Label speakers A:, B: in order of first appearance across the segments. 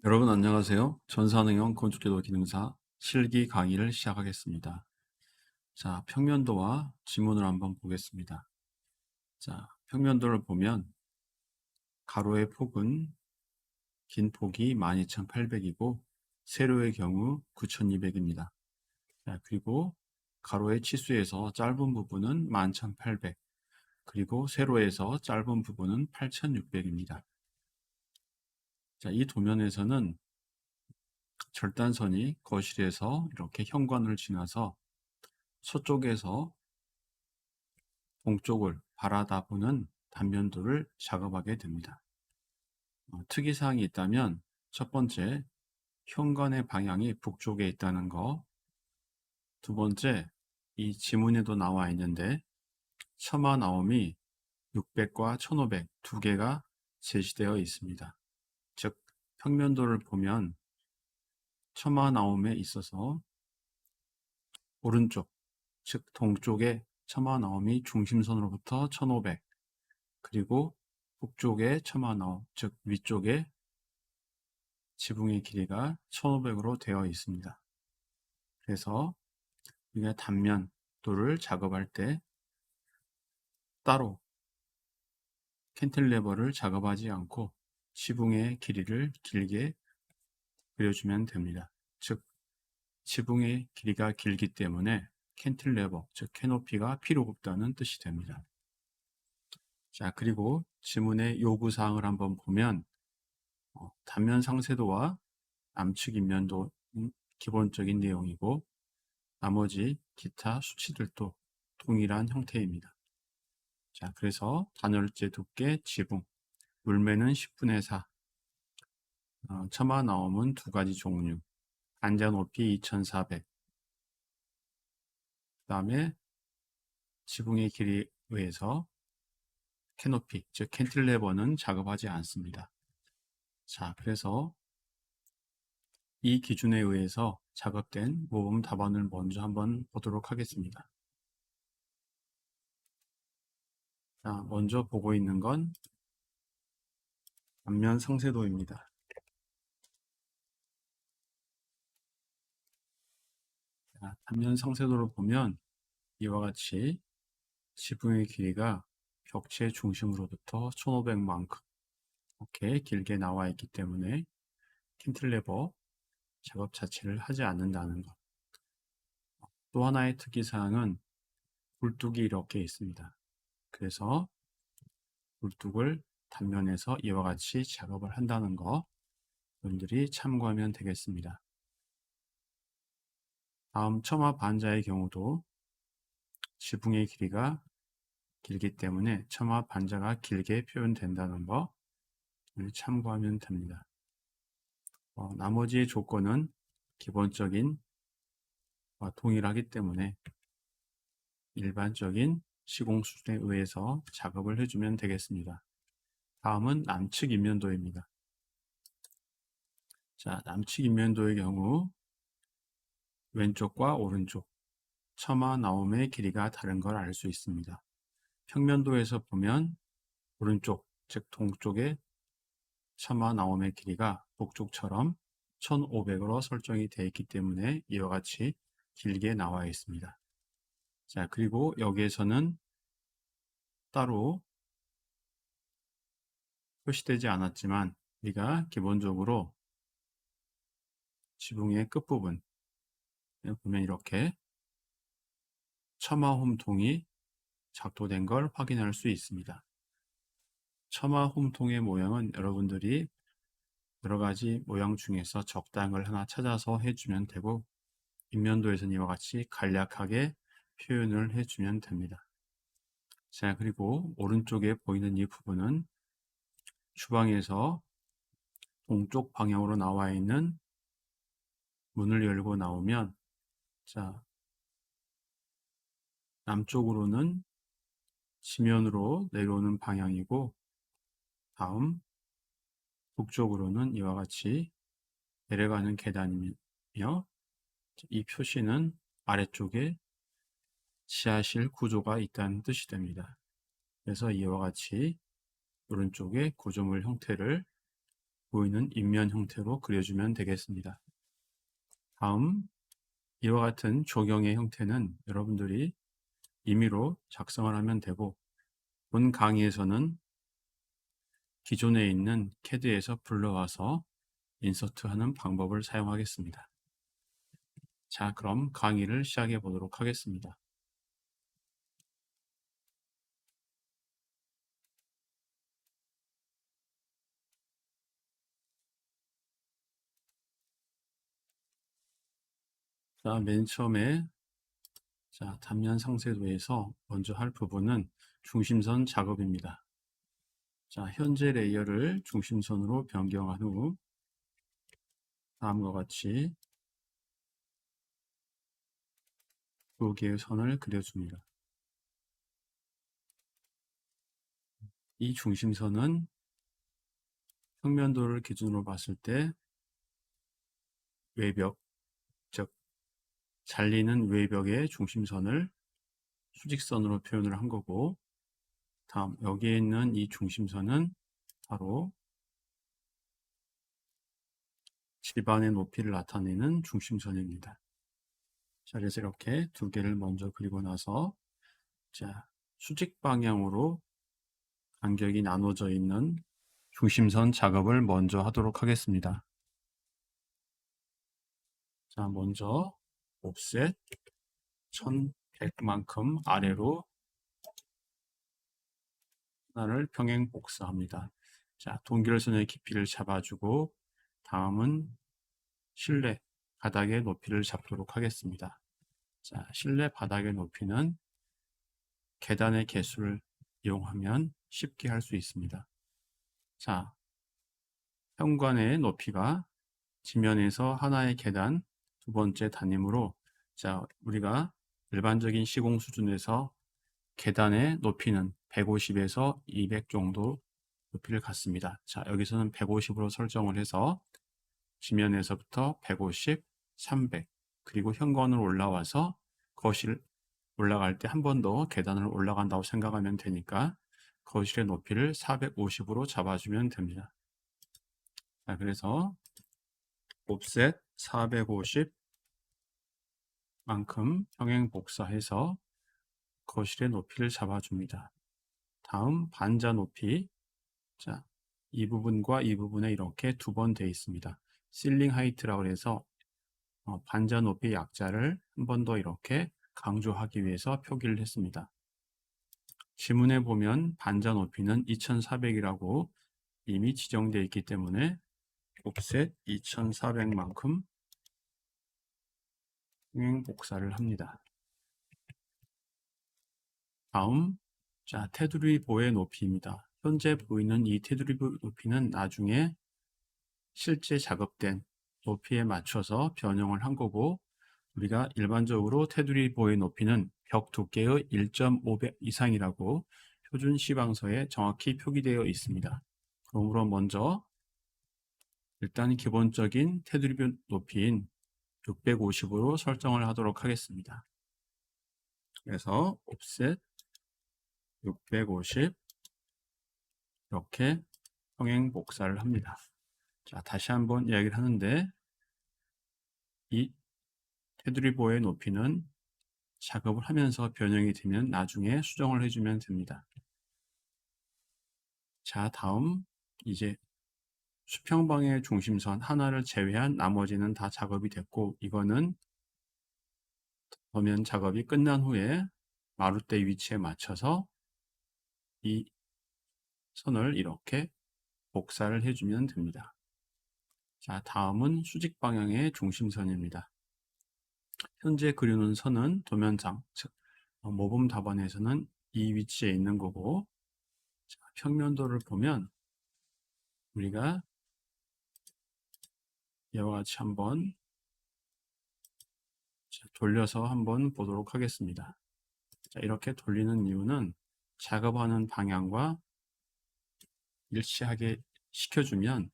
A: 여러분 안녕하세요. 전산응용 건축제도 기능사 실기 강의를 시작하겠습니다. 자, 평면도와 지문을 한번 보겠습니다. 자, 평면도를 보면 가로의 폭은 긴 폭이 12,800이고 세로의 경우 9,200입니다. 자, 그리고 가로의 치수에서 짧은 부분은 11,800, 그리고 세로에서 짧은 부분은 8,600입니다. 자, 이 도면에서는 절단선이 거실에서 이렇게 현관을 지나서 서쪽에서 동쪽을 바라다 보는 단면도를 작업하게 됩니다. 특이사항이 있다면 첫 번째, 현관의 방향이 북쪽에 있다는 거. 두 번째, 이 지문에도 나와 있는데 처마 나옴이 600과 1500 두 개가 제시되어 있습니다. 즉, 평면도를 보면 처마 나옴에 있어서 오른쪽, 즉 동쪽에 처마 나옴이 중심선으로부터 1500, 그리고 북쪽에 처마 나옴, 즉 위쪽에 지붕의 길이가 1500으로 되어 있습니다. 그래서 우리가 단면도를 작업할 때 따로 캔틸레버를 작업하지 않고 지붕의 길이를 길게 그려주면 됩니다. 즉 지붕의 길이가 길기 때문에 캔틸레버, 즉 캐노피가 필요 없다는 뜻이 됩니다. 자, 그리고 지문의 요구사항을 한번 보면 단면 상세도와 남측 인면도 기본적인 내용이고 나머지 기타 수치들도 동일한 형태입니다. 자, 그래서 단열재 두께 지붕, 물매는 10분의 4, 처마 나옴은 두 가지 종류, 안자 높이 2400, 그 다음에 지붕의 길이에 의해서 캐노피, 즉 캔틸레버는 작업하지 않습니다. 자, 그래서 이 기준에 의해서 작업된 모범 답안을 먼저 한번 보도록 하겠습니다. 자, 먼저 보고 있는 건 단면 상세도입니다. 자, 단면 상세도를 보면 이와 같이 지붕의 길이가 벽체 중심으로부터 1500만큼 이렇게 길게 나와 있기 때문에 캔틸레버 작업 자체를 하지 않는다는 것. 또 하나의 특이사항은 굴뚝이 이렇게 있습니다. 그래서 굴뚝을 단면에서 이와 같이 작업을 한다는 거 여러분들이 참고하면 되겠습니다. 다음 처마 반자의 경우도 지붕의 길이가 길기 때문에 처마 반자가 길게 표현된다는 거 참고하면 됩니다. 나머지 조건은 기본적인 동일하기 때문에 일반적인 시공 수준에 의해서 작업을 해주면 되겠습니다. 다음은 남측 인면도입니다. 자, 남측 인면도의 경우 왼쪽과 오른쪽 처마 나옴의 길이가 다른 걸 알 수 있습니다. 평면도에서 보면 오른쪽, 즉 동쪽의 처마 나옴의 길이가 북쪽처럼 1500으로 설정이 되어 있기 때문에 이와 같이 길게 나와 있습니다. 자, 그리고 여기에서는 따로 표시되지 않았지만 우리가 기본적으로 지붕의 끝부분 보면 이렇게 처마 홈통이 작도된 걸 확인할 수 있습니다. 처마 홈통의 모양은 여러분들이 여러 가지 모양 중에서 적당을 하나 찾아서 해주면 되고 인면도에서는 이와 같이 간략하게 표현을 해주면 됩니다. 자, 그리고 오른쪽에 보이는 이 부분은 주방에서 동쪽 방향으로 나와 있는 문을 열고 나오면 자, 남쪽으로는 지면으로 내려오는 방향이고 다음 북쪽으로는 이와 같이 내려가는 계단이며 이 표시는 아래쪽에 지하실 구조가 있다는 뜻이 됩니다. 그래서 이와 같이 오른쪽에 구조물 형태를 보이는 인면 형태로 그려주면 되겠습니다. 다음 이와 같은 조경의 형태는 여러분들이 임의로 작성을 하면 되고, 본 강의에서는 기존에 있는 CAD에서 불러와서 인서트하는 방법을 사용하겠습니다. 자, 그럼 강의를 시작해 보도록 하겠습니다. 자, 맨 처음에 단면 상세도에서 먼저 할 부분은 중심선 작업입니다. 자, 현재 레이어를 중심선으로 변경한 후 다음과 같이 두 개의 선을 그려줍니다. 이 중심선은 평면도를 기준으로 봤을 때 외벽, 즉 잘리는 외벽의 중심선을 수직선으로 표현을 한 거고, 다음 여기에 있는 이 중심선은 바로 집안의 높이를 나타내는 중심선입니다. 자, 그래서 이렇게 두 개를 먼저 그리고 나서 수직 방향으로 간격이 나눠져 있는 중심선 작업을 먼저 하도록 하겠습니다. 자, 먼저 옵셋 1100만큼 아래로 하나를 평행 복사합니다. 자, 동결선의 깊이를 잡아주고 다음은 실내 바닥의 높이를 잡도록 하겠습니다. 자, 실내 바닥의 높이는 계단의 개수를 이용하면 쉽게 할 수 있습니다. 자, 현관의 높이가 지면에서 하나의 계단, 두 번째 단임으로, 자, 우리가 일반적인 시공 수준에서 계단의 높이는 150에서 200 정도 높이를 갖습니다. 자, 여기서는 150으로 설정을 해서 지면에서부터 150, 300, 그리고 현관으로 올라와서 거실 올라갈 때 한 번 더 계단을 올라간다고 생각하면 되니까 거실의 높이를 450으로 잡아주면 됩니다. 자, 그래서 옵셋 450만큼 평행 복사해서 거실의 높이를 잡아줍니다. 다음 반자 높이, 자, 이 부분과 이 부분에 이렇게 두 번 되어 있습니다. 실링 하이트라고 해서 반자 높이 약자를 한 번 더 이렇게 강조하기 위해서 표기를 했습니다. 지문에 보면 반자 높이는 2400이라고 이미 지정되어 있기 때문에 옵셋 2400만큼 평행 복사를 합니다. 다음, 테두리 보의 높이입니다. 현재 보이는 이 테두리 보 높이는 나중에 실제 작업된 높이에 맞춰서 변형을 한 거고, 우리가 일반적으로 테두리 보의 높이는 벽 두께의 1.5배 이상이라고 표준 시방서에 정확히 표기되어 있습니다. 그러므로 먼저 일단 기본적인 테두리 보 높이인 650으로 설정을 하도록 하겠습니다. 그래서 옵셋 650 이렇게 평행 복사를 합니다. 자, 다시 한번 이야기를 하는데 이 테두리 보의 높이는 작업을 하면서 변형이 되면 나중에 수정을 해주면 됩니다. 자, 다음 이제 수평방의 중심선 하나를 제외한 나머지는 다 작업이 됐고, 이거는 도면 작업이 끝난 후에 마룻대 위치에 맞춰서 이 선을 이렇게 복사를 해주면 됩니다. 자, 다음은 수직 방향의 중심선입니다. 현재 그리는 선은 도면상, 즉 모범 답안에서는 이 위치에 있는 거고, 자, 평면도를 보면 우리가 이와 같이 한번 돌려서 한번 보도록 하겠습니다. 자, 이렇게 돌리는 이유는 작업하는 방향과 일치하게 시켜주면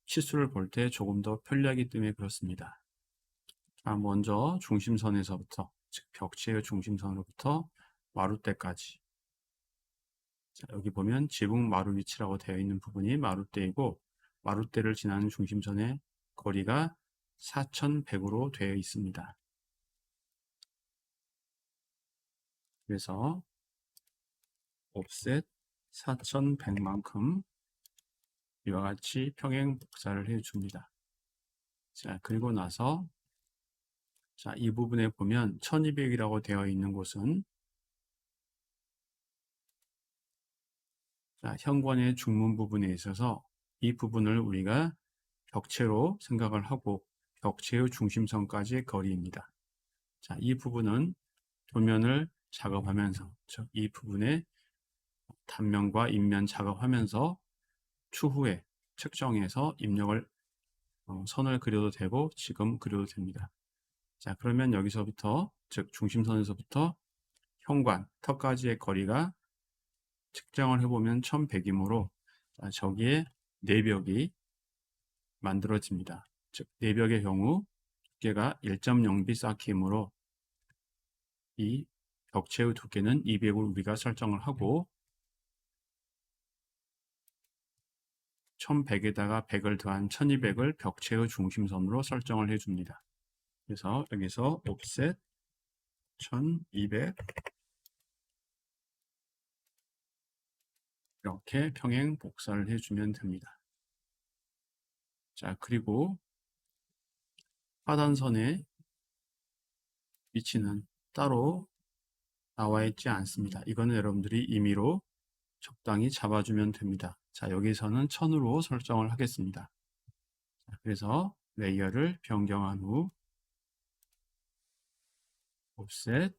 A: 치수를 볼 때 조금 더 편리하기 때문에 그렇습니다. 자, 먼저 중심선에서부터, 즉 벽체의 중심선으로부터 마룻대까지. 자, 여기 보면 지붕 마루 위치라고 되어 있는 부분이 마룻대이고, 마룻대를 지나는 중심선의 거리가 4100으로 되어 있습니다. 그래서 옵셋 4100만큼 이와 같이 평행 복사를 해 줍니다. 자, 그리고 나서 자, 이 부분에 보면 1200이라고 되어 있는 곳은 자, 현관의 중문 부분에 있어서 이 부분을 우리가 벽체로 생각을 하고 벽체의 중심선까지의 거리입니다. 자, 이 부분은 도면을 작업하면서 즉 이 부분에 단면과 인면 작업하면서 추후에 측정해서 입력을 선을 그려도 되고 지금 그려도 됩니다. 자, 그러면 여기서부터 즉 중심선에서부터 현관, 턱까지의 거리가 측정을 해보면 1100이므로 저기에 내벽이 만들어집니다. 즉 내벽의 경우 두께가 1.0B 쌓기이므로 이 벽체의 두께는 200을 우리가 설정을 하고 1100에다가 100을 더한 1200을 벽체의 중심선으로 설정을 해줍니다. 그래서 여기서 옵셋 1200 이렇게 평행 복사를 해주면 됩니다. 자, 그리고 하단선의 위치는 따로 나와 있지 않습니다. 이거는 여러분들이 임의로 적당히 잡아주면 됩니다. 자, 여기서는 1000으로 설정을 하겠습니다. 자, 그래서 레이어를 변경한 후 옵셋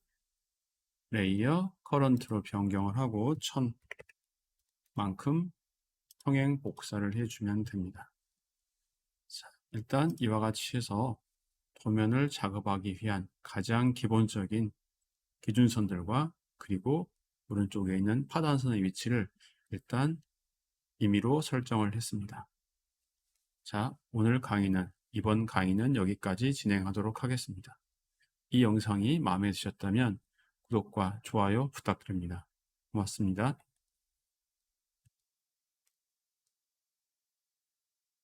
A: 레이어 커런트로 변경을 하고 1000만큼 평행 복사를 해주면 됩니다. 자, 일단 이와 같이 해서 도면을 작업하기 위한 가장 기본적인 기준선들과 그리고 오른쪽에 있는 파단선의 위치를 일단 임의로 설정을 했습니다. 자, 이번 강의는 여기까지 진행하도록 하겠습니다. 이 영상이 마음에 드셨다면 구독과 좋아요 부탁드립니다. 고맙습니다.